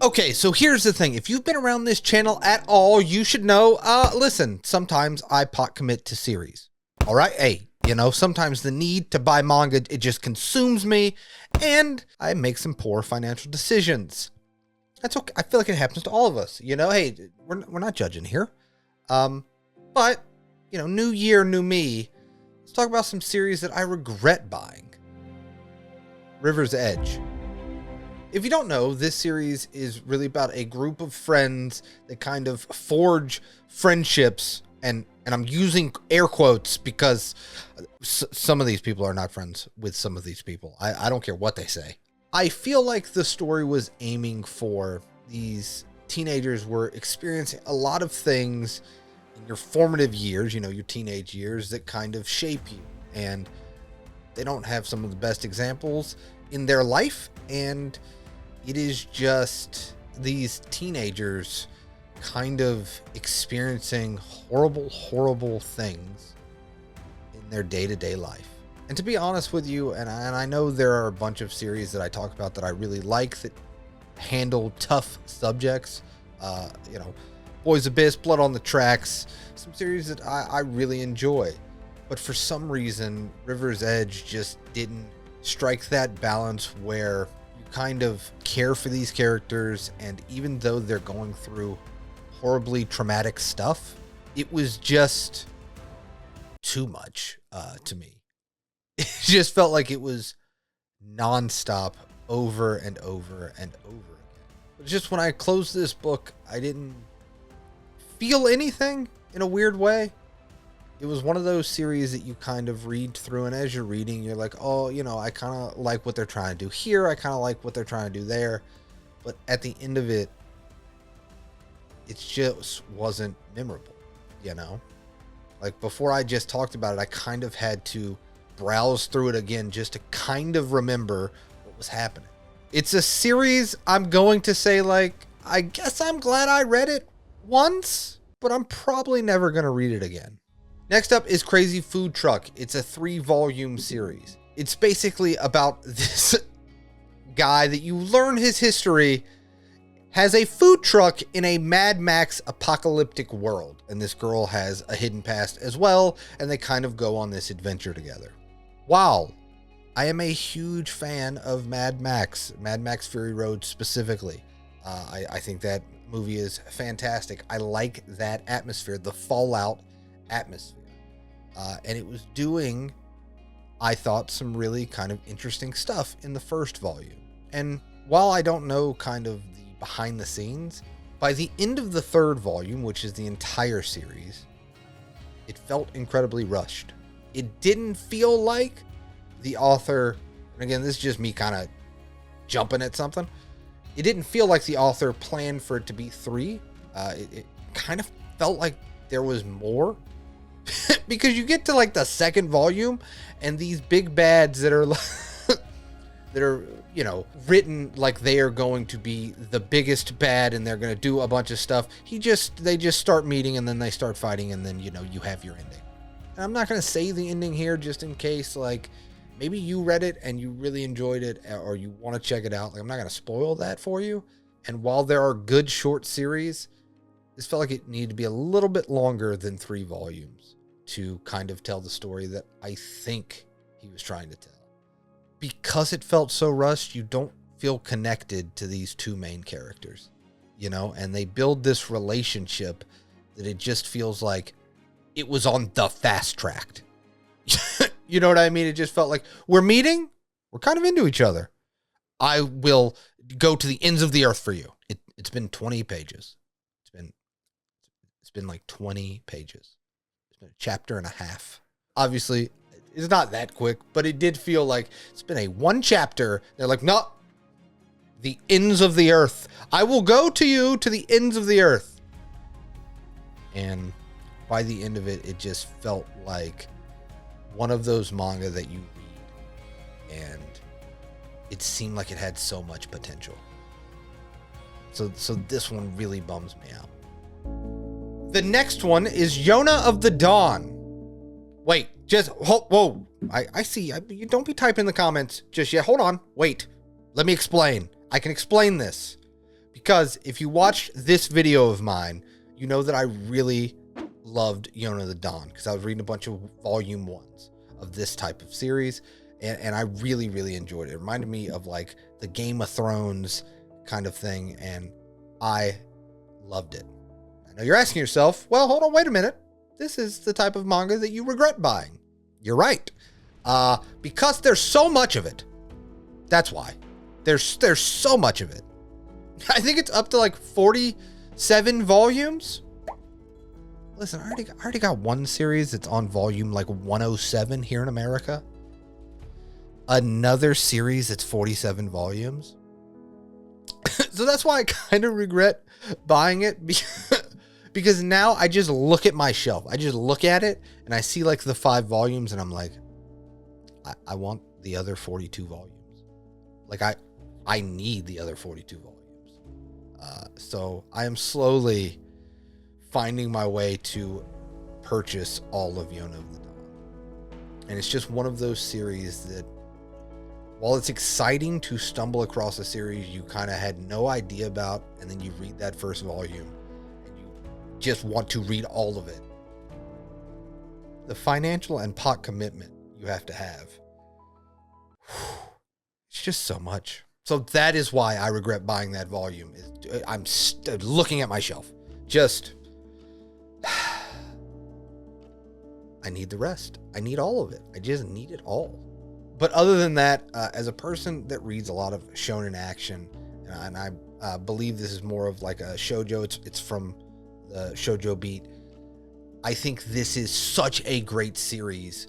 Okay, so here's the thing. If you've been around this channel at all, you should know, listen, sometimes I pot commit to series. All right? Hey, you know, sometimes the need to buy manga, it just consumes me, and I make some poor financial decisions. That's okay. I feel like it happens to all of us. You know, hey, we're not judging here. But, you know, new year, new me. Let's talk about some series that I regret buying. River's Edge. If you don't know, this series is really about a group of friends that kind of forge friendships, and I'm using air quotes because some of these people are not friends with some of these people. I don't care what they say. I feel like the story was aiming for these teenagers were experiencing a lot of things in your formative years, you know, your teenage years, that kind of shape you. And they don't have some of the best examples in their life, and it is just these teenagers kind of experiencing horrible things in their day-to-day life. And to be honest with you, and I know there are a bunch of series that I talk about that I really like that handle tough subjects, you know, Boys Abyss, Blood on the Tracks, some series that I really enjoy. But for some reason, River's Edge just didn't strike that balance where you kind of care for these characters, and even though they're going through horribly traumatic stuff, it was just too much to me. It just felt like it was nonstop over and over and over again. But just when I closed this book, I didn't feel anything in a weird way. It was one of those series that you kind of read through, and as you're reading, you're like, oh, you know, I kind of like what they're trying to do here. I kind of like what they're trying to do there. But at the end of it, it just wasn't memorable, you know? Like, before I just talked about it, I kind of had to browse through it again just to kind of remember what was happening. It's a series I'm going to say, like, I guess I'm glad I read it once, but I'm probably never going to read it again. Next up is Crazy Food Truck. It's a 3-volume series. It's basically about this guy that you learn his history has a food truck in a Mad Max apocalyptic world. And this girl has a hidden past as well, and they kind of go on this adventure together. Wow. I am a huge fan of Mad Max Fury Road specifically. I think that movie is fantastic. I like that atmosphere, the Fallout atmosphere. And it was doing, I thought, some really kind of interesting stuff in the first volume. And while I don't know kind of the behind the scenes, by the end of the 3rd volume, which is the entire series, it felt incredibly rushed. It didn't feel like the author, and again, this is just me kind of jumping at something. It didn't feel like the author planned for it to be 3. It kind of felt like there was more. Because you get to like the 2nd volume, and these big bads that are that are, you know, written like they are going to be the biggest bad and they're going to do a bunch of stuff. They just start meeting, and then they start fighting, and then, you know, you have your ending. And I'm not going to say the ending here just in case, like, maybe you read it and you really enjoyed it, or you want to check it out. Like, I'm not going to spoil that for you. And while there are good short series, this felt like it needed to be a little bit longer than 3 volumes to kind of tell the story that I think he was trying to tell. Because it felt so rushed, you don't feel connected to these 2 main characters, you know, and they build this relationship that it just feels like it was on the fast track. You know what I mean? It just felt like we're meeting, we're kind of into each other. I will go to the ends of the earth for you. It's been 20 pages. It's been like 20 pages. It's been a chapter and a half. Obviously, it's not that quick, but it did feel like it's been a 1 chapter. They're like, no, the ends of the earth. I will go to you to the ends of the earth. And by the end of it, it just felt like one of those manga that you read, and it seemed like it had so much potential. So this one really bums me out. The next one is Yona of the Dawn. Wait, just whoa. I see. You don't be typing in the comments just yet. Hold on. Wait. Let me explain. I can explain this. Because if you watch this video of mine, you know that I really loved Yona the Dawn because I was reading a bunch of volume 1s of this type of series, and I really, really enjoyed it. It reminded me of like the Game of Thrones kind of thing, and I loved it. I know you're asking yourself, well, hold on, wait a minute. This is the type of manga that you regret buying. You're right. Because there's so much of it. That's why. There's so much of it. I think it's up to like 47 volumes. Listen, I already got one series that's on volume like 107 here in America. Another series that's 47 volumes. So that's why I kind of regret buying it, because now I just look at my shelf. I just look at it and I see like the 5 volumes and I'm like, I want the other 42 volumes. Like I need the other 42 volumes. So I am slowly finding my way to purchase all of Yona of the Dawn. And it's just one of those series that, while it's exciting to stumble across a series you kind of had no idea about, and then you read that first volume and you just want to read all of it, the financial and pot commitment you have to have, it's just so much. So that is why I regret buying that volume. I'm looking at my shelf. Just, I need the rest. I need all of it. I just need it all. But other than that, as a person that reads a lot of shonen action, and I believe this is more of like a shoujo, it's from the shoujo beat, I think this is such a great series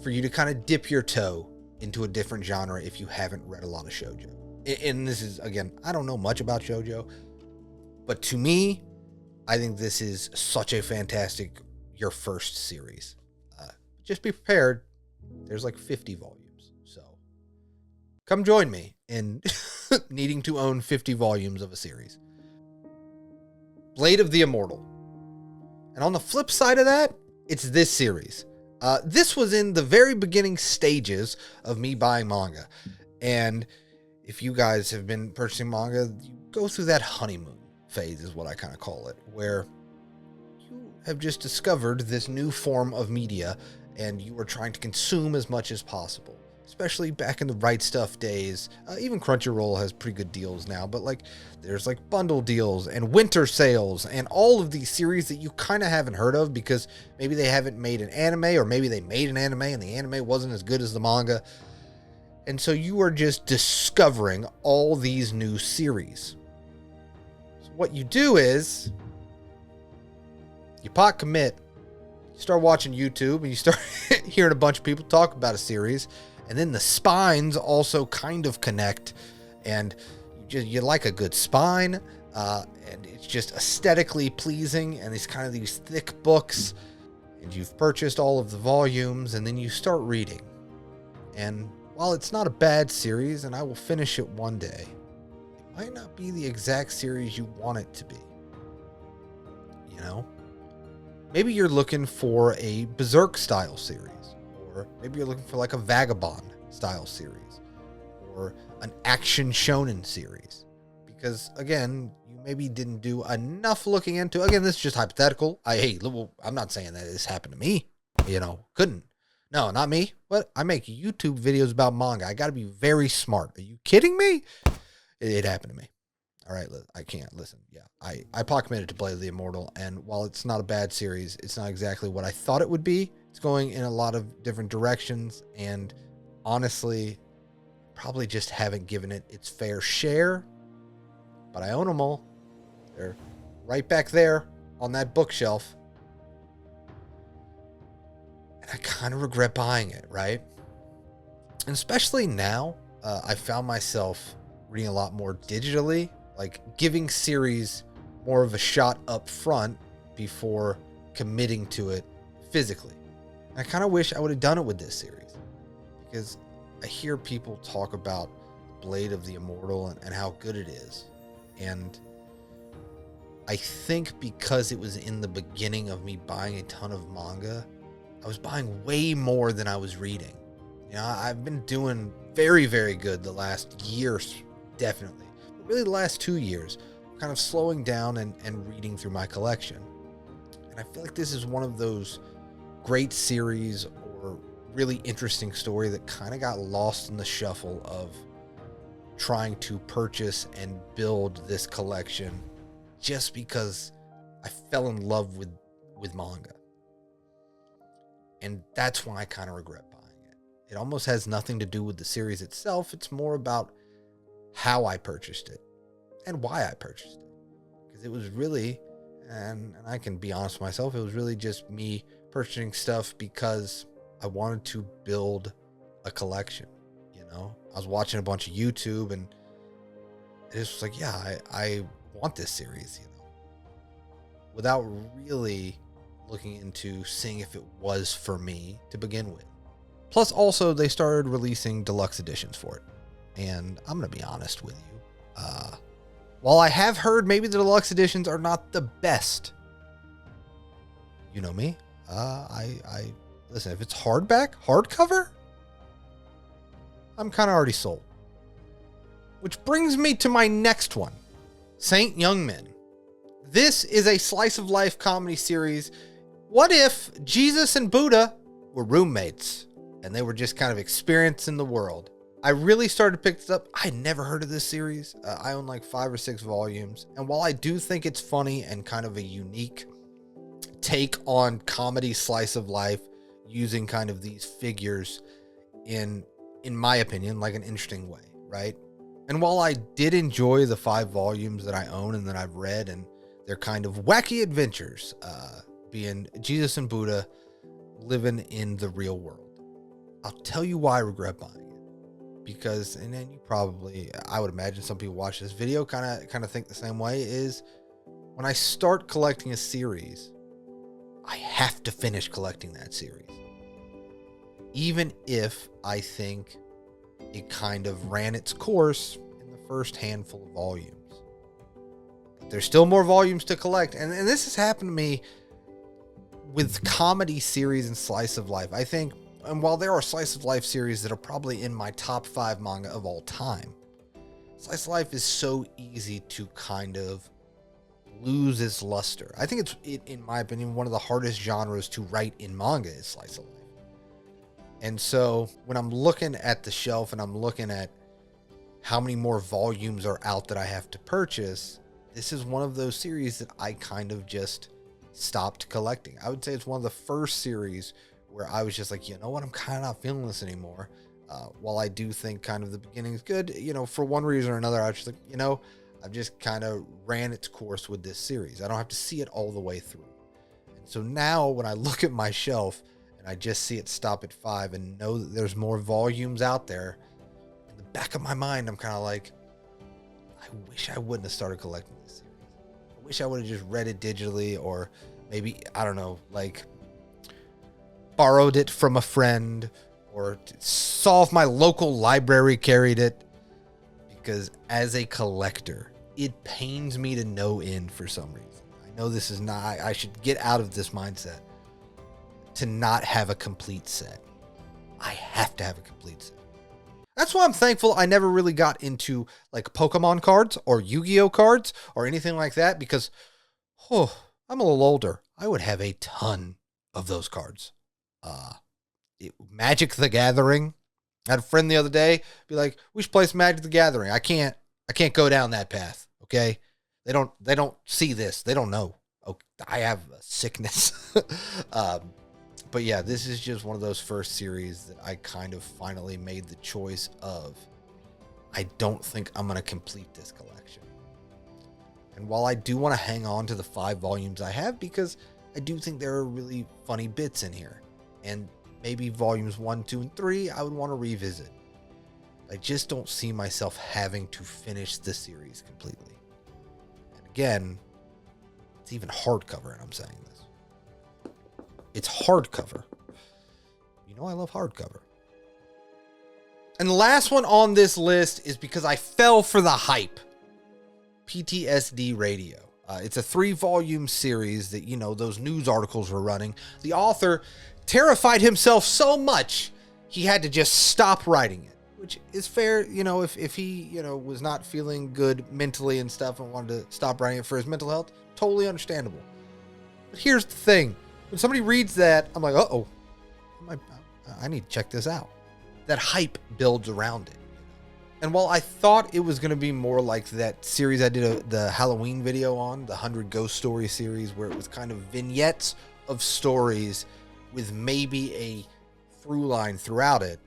for you to kind of dip your toe into a different genre if you haven't read a lot of shoujo. And this is, again, I don't know much about shoujo, but to me, I think this is such a fantastic, your first series. Just be prepared. There's like 50 volumes. So come join me in needing to own 50 volumes of a series. Blade of the Immortal. And on the flip side of that, it's this series. This was in the very beginning stages of me buying manga. And if you guys have been purchasing manga, you go through that honeymoon phase is what I kind of call it, where you have just discovered this new form of media and you are trying to consume as much as possible, especially back in the Right Stuff days. Even Crunchyroll has pretty good deals now, but like there's like bundle deals and winter sales and all of these series that you kind of haven't heard of because maybe they haven't made an anime, or maybe they made an anime and the anime wasn't as good as the manga. And so you are just discovering all these new series. So what you do is you pot commit, you start watching YouTube, and you start hearing a bunch of people talk about a series, and then the spines also kind of connect, and you like a good spine, and it's just aesthetically pleasing, and it's kind of these thick books, and you've purchased all of the volumes, and then you start reading. And while it's not a bad series, and I will finish it one day, it might not be the exact series you want it to be. You know? Maybe you're looking for a Berserk style series, or maybe you're looking for like a Vagabond style series, or an action shonen series. Because again, you maybe didn't do enough looking into, again, this is just hypothetical. I'm not saying that this happened to me, couldn't. No, not me. But I make YouTube videos about manga. I got to be very smart. Are you kidding me? It happened to me. All right, I can't listen. Yeah, I pot committed to Blade of the Immortal, and while it's not a bad series, it's not exactly what I thought it would be. It's going in a lot of different directions, and honestly, probably just haven't given it its fair share. But I own them all. They're right back there on that bookshelf. And I kind of regret buying it, right? And especially now, I found myself reading a lot more digitally, like giving series more of a shot up front before committing to it physically. And I kind of wish I would have done it with this series, because I hear people talk about Blade of the Immortal and how good it is. And I think because it was in the beginning of me buying a ton of manga, I was buying way more than I was reading. I've been doing very, very good the last year, definitely. But really the last 2 years, kind of slowing down and reading through my collection. And I feel like this is one of those great series or really interesting story that kind of got lost in the shuffle of trying to purchase and build this collection just because I fell in love with manga. And that's why I kind of regret buying it. It almost has nothing to do with the series itself. It's more about how I purchased it and why I purchased it. Because it was really, and I can be honest with myself, it was really just me purchasing stuff because I wanted to build a collection. You know, I was watching a bunch of YouTube and it was like, yeah, I want this series, you know, without really looking into seeing if it was for me to begin with. Plus, also, they started releasing deluxe editions for it. And I'm going to be honest with you. While I have heard maybe the deluxe editions are not the best, you know me. I listen, if it's hardcover, I'm kind of already sold. Which brings me to my next one, Saint Young Men. This is a slice of life comedy series. What if Jesus and Buddha were roommates and they were just kind of experiencing the world? I really started to pick this up. I had never heard of this series. I own like 5 or 6 volumes. And while I do think it's funny and kind of a unique take on comedy slice of life using kind of these figures in my opinion, like an interesting way, right? And while I did enjoy the 5 volumes that I own and that I've read and they're kind of wacky adventures, being Jesus and Buddha living in the real world. I'll tell you why I regret buying it. Because, and then you probably, I would imagine some people watch this video kind of think the same way, is when I start collecting a series, I have to finish collecting that series. Even if I think it kind of ran its course in the first handful of volumes. But there's still more volumes to collect. And this has happened to me with comedy series and slice of life. I think, and while there are slice of life series that are probably in my top 5 manga of all time, slice of life is so easy to kind of lose its luster. I think it's, in my opinion, one of the hardest genres to write in manga is slice of life. And so when I'm looking at the shelf and I'm looking at how many more volumes are out that I have to purchase, this is one of those series that I kind of just stopped collecting. I would say it's one of the first series where I was just like, you know what, I'm kind of not feeling this anymore. While I do think kind of the beginning is good, you know, for one reason or another, I was just like, you know, I've just kind of ran its course with this series. I don't have to see it all the way through. And so now when I look at my shelf and I just see it stop at 5 and know that there's more volumes out there, in the back of my mind, I'm kind of like, I wish I wouldn't have started collecting this series. I wish I would have just read it digitally, or maybe, I don't know, like borrowed it from a friend, or saw if my local library carried it. Because as a collector, it pains me to no end for some reason. I know this is not, I should get out of this mindset to not have a complete set. I have to have a complete set. That's why I'm thankful I never really got into like Pokemon cards or Yu-Gi-Oh cards or anything like that, because I'm a little older. I would have a ton of those cards. Magic the Gathering. I had a friend the other day be like, we should play some Magic the Gathering. I can't go down that path. Okay. They don't see this. They don't know. Okay, I have a sickness. But yeah, this is just one of those first series that I kind of finally made the choice of, I don't think I'm going to complete this collection. And while I do want to hang on to the 5 volumes I have, because I do think there are really funny bits in here, and maybe volumes 1, 2, and 3, I would want to revisit. I just don't see myself having to finish the series completely. And again, it's even hardcover, and I'm saying this. It's hardcover. You know I love hardcover. And the last one on this list is because I fell for the hype. PTSD Radio. It's a 3-volume series that, you know, those news articles were running. The author terrified himself so much, he had to just stop writing it. which is fair, you know, if he, you know, was not feeling good mentally and stuff and wanted to stop writing it for his mental health, totally understandable. But here's the thing. When somebody reads that, I'm like, uh-oh, I need to check this out. That hype builds around it. And while I thought it was going to be more like that series I did the Halloween video on, the 100 Ghost Story series, where it was kind of vignettes of stories with maybe a through line throughout it,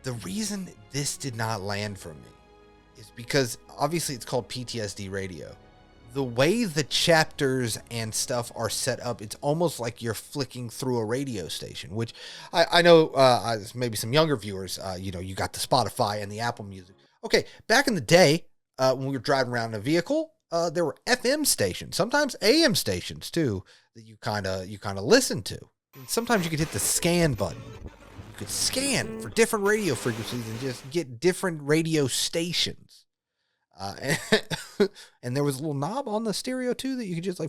the reason this did not land for me is because obviously it's called PTSD Radio. The way the chapters and stuff are set up, it's almost like you're flicking through a radio station, which I know maybe some younger viewers, you know, you got the Spotify and the Apple Music. Okay, back in the day, when we were driving around in a vehicle, there were FM stations, sometimes AM stations too, that you kind of listen to. And sometimes you could hit the scan button. You could scan for different radio frequencies and just get different radio stations. And there was a little knob on the stereo too that you could just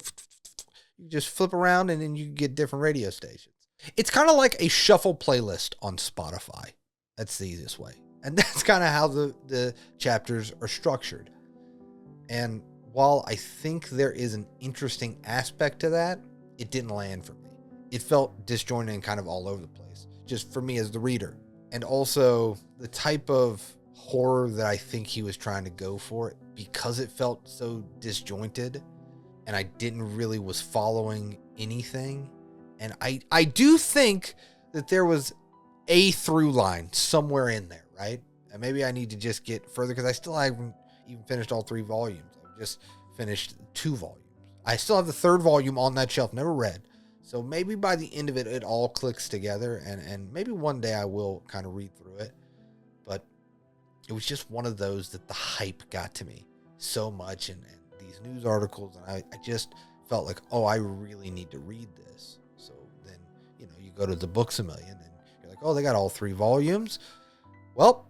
you just flip around and then you get different radio stations. It's kind of like a shuffle playlist on Spotify. That's the easiest way. And that's kind of how the chapters are structured. And while I think there is an interesting aspect to that, it didn't land for me. It felt disjointed and kind of all over the place, just for me as the reader. And also the type of horror that I think he was trying to go for, because it felt so disjointed and I didn't really was following anything. And I do think that there was a through line somewhere in there, right? And maybe I need to just get further, because I still haven't even finished all 3 volumes. I've just finished 2 volumes. I still have the 3rd volume on that shelf, never read. So maybe by the end of it, it all clicks together, and maybe one day I will kind of read through it. But it was just one of those that the hype got to me so much, and these news articles, and I just felt like, oh, I really need to read this. So then, you know, you go to the Books A Million, and you're like, oh, they got all 3 volumes. Well,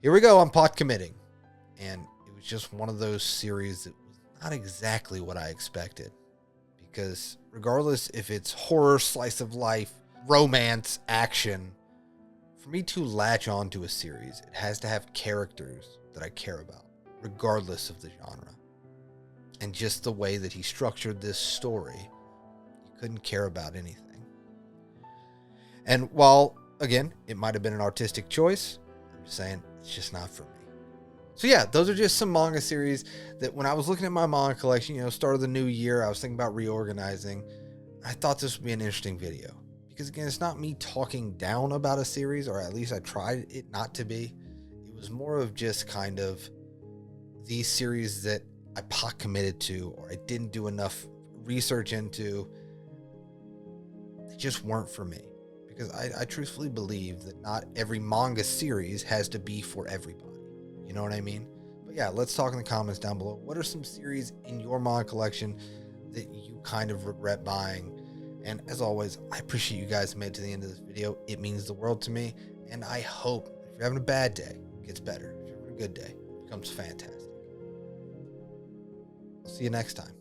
here we go. I'm pot committing. And it was just one of those series that was not exactly what I expected. Because regardless if it's horror, slice of life, romance, action, for me to latch on to a series, it has to have characters that I care about, regardless of the genre. And just the way that he structured this story, you couldn't care about anything. And while, again, it might have been an artistic choice, I'm just saying, it's just not for me. So yeah, those are just some manga series that when I was looking at my manga collection, you know, start of the new year, I was thinking about reorganizing. I thought this would be an interesting video. Because again, it's not me talking down about a series, or at least I tried it not to be. It was more of just kind of these series that I pot committed to, or I didn't do enough research into. They just weren't for me. Because I truthfully believe that not every manga series has to be for everybody. You know what I mean? But yeah, let's talk in the comments down below. What are some series in your manga collection that you kind of regret buying? And as always, I appreciate you guys made it to the end of this video. It means the world to me. And I hope if you're having a bad day, it gets better. If you're having a good day, it becomes fantastic. I'll see you next time.